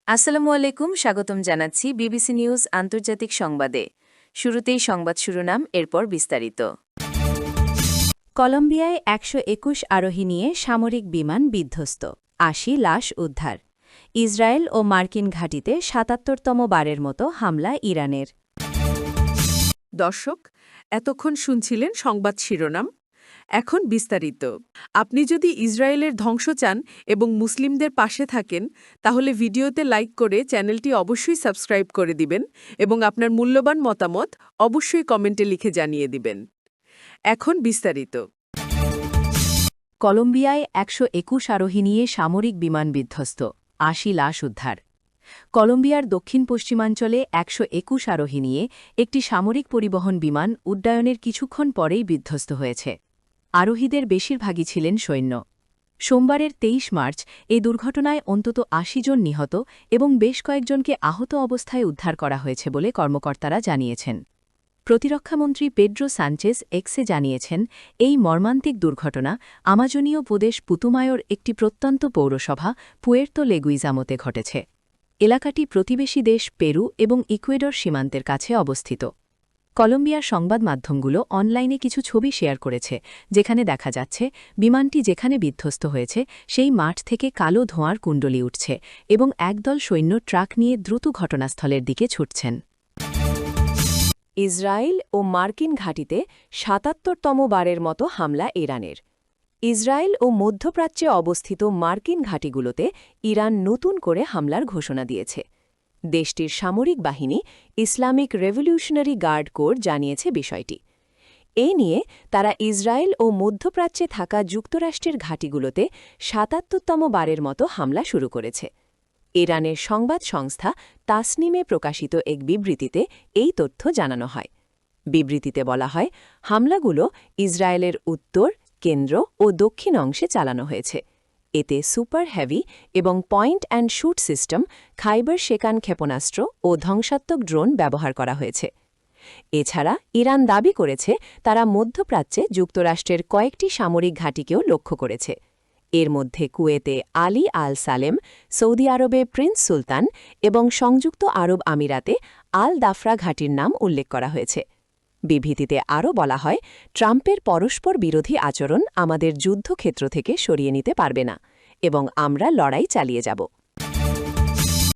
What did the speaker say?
আসসালামু আলাইকুম, স্বাগতম জানাচ্ছি বিবিসি নিউজ আন্তর্জাতিক সংবাদে। শুরুতেই সংবাদ শিরোনাম, এরপর বিস্তারিত। কলম্বিয়ায় ১২১ আরোহী নিয়ে সামরিক বিমান বিধ্বস্ত, ৮০ লাশ উদ্ধার। ইসরায়েল ও মার্কিন ঘাঁটিতে ৭৭তম বারের মতো হামলা ইরানের। দর্শক, এতক্ষণ শুনছিলেন সংবাদ শিরোনাম। এখন বিস্তারিত। আপনি যদি ইসরায়েলের ধ্বংস চান এবং মুসলিমদের পাশে থাকেন, তাহলে ভিডিওতে লাইক করে চ্যানেলটি অবশ্যই সাবস্ক্রাইব করে দিবেন এবং আপনার মূল্যবান মতামত অবশ্যই কমেন্টে লিখে জানিয়ে দিবেন। এখন বিস্তারিত। কলম্বিয়ায় ১২১ আরোহী নিয়ে সামরিক বিমান বিধ্বস্ত, ৮০ লাশ উদ্ধার। কলম্বিয়ার দক্ষিণ পশ্চিমাঞ্চলে ১২১ আরোহী নিয়ে একটি সামরিক পরিবহন বিমান উড্ডয়নের কিছুক্ষণ পরেই বিধ্বস্ত হয়েছে। আরোহীদের বেশিরভাগই ছিলেন সৈন্য। সোমবারের ২৩ মার্চ এই দুর্ঘটনায় অন্তত ৮০ জন নিহত এবং বেশ কয়েকজনকে আহত অবস্থায় উদ্ধার করা হয়েছে বলে কর্মকর্তারা জানিয়েছেন। প্রতিরক্ষামন্ত্রী পেড্রো সানচেজ এক্সে জানিয়েছেন, এই মর্মান্তিক দুর্ঘটনা আমাজনীয় প্রদেশ পুতুমায়োর একটি প্রত্যন্ত পৌরসভা পুয়ের্তো লেগুইজামোতে ঘটেছে। এলাকাটি প্রতিবেশী দেশ পেরু এবং ইকুয়েডর সীমান্তের কাছে অবস্থিত। কলম্বিয়ার সংবাদ মাধ্যমগুলো অনলাইনে কিছু ছবি শেয়ার করেছে, যেখানে দেখা যাচ্ছে বিমানটি যেখানে বিধ্বস্ত হয়েছে সেই মাঠ থেকে কালো ধোঁয়ার কুণ্ডলী উঠছে এবং একদল সৈন্য ট্রাক নিয়ে দ্রুত ঘটনাস্থলের দিকে ছুটছেন। ইসরায়েল ও মার্কিন ঘাঁটিতে ৭৭তম বারের মতো হামলা ইরানের। ইসরায়েল ও মধ্যপ্রাচ্যে অবস্থিত মার্কিন ঘাঁটিগুলোতে ইরান নতুন করে হামলার ঘোষণা দিয়েছে। দেশটির সামরিক বাহিনী ইসলামিক রেভলিউশনারি গার্ড কোর জানিয়েছে বিষয়টি। এ নিয়ে তারা ইসরায়েল ও মধ্যপ্রাচ্যে থাকা যুক্তরাষ্ট্রের ঘাঁটিগুলোতে ৭৭তম বারের মতো হামলা শুরু করেছে। ইরানের সংবাদ সংস্থা তাসনিমে প্রকাশিত এক বিবৃতিতে এই তথ্য জানানো হয়। বিবৃতিতে বলা হয়, হামলাগুলো ইসরায়েলের উত্তর, কেন্দ্র ও দক্ষিণ অংশে চালানো হয়েছে। এতে সুপার হেভি এবং পয়েন্ট অ্যান্ড শুট সিস্টেম, খাইবার শেকান ক্ষেপণাস্ত্র ও ধ্বংসাত্মক ড্রোন ব্যবহার করা হয়েছে। এছাড়া ইরান দাবি করেছে তারা মধ্যপ্রাচ্যে যুক্তরাষ্ট্রের কয়েকটি সামরিক ঘাঁটিকেও লক্ষ্য করেছে। এর মধ্যে কুয়েতে আলী আল সালেম, সৌদি আরবে প্রিন্স সুলতান এবং সংযুক্ত আরব আমিরাতে আল দাফরা ঘাঁটির নাম উল্লেখ করা হয়েছে। বিবৃতিতে আরও বলা হয়, ট্রাম্পের পরস্পর বিরোধী আচরণ আমাদের যুদ্ধক্ষেত্র থেকে সরিয়ে নিতে পারবে না এবং আমরা লড়াই চালিয়ে যাব।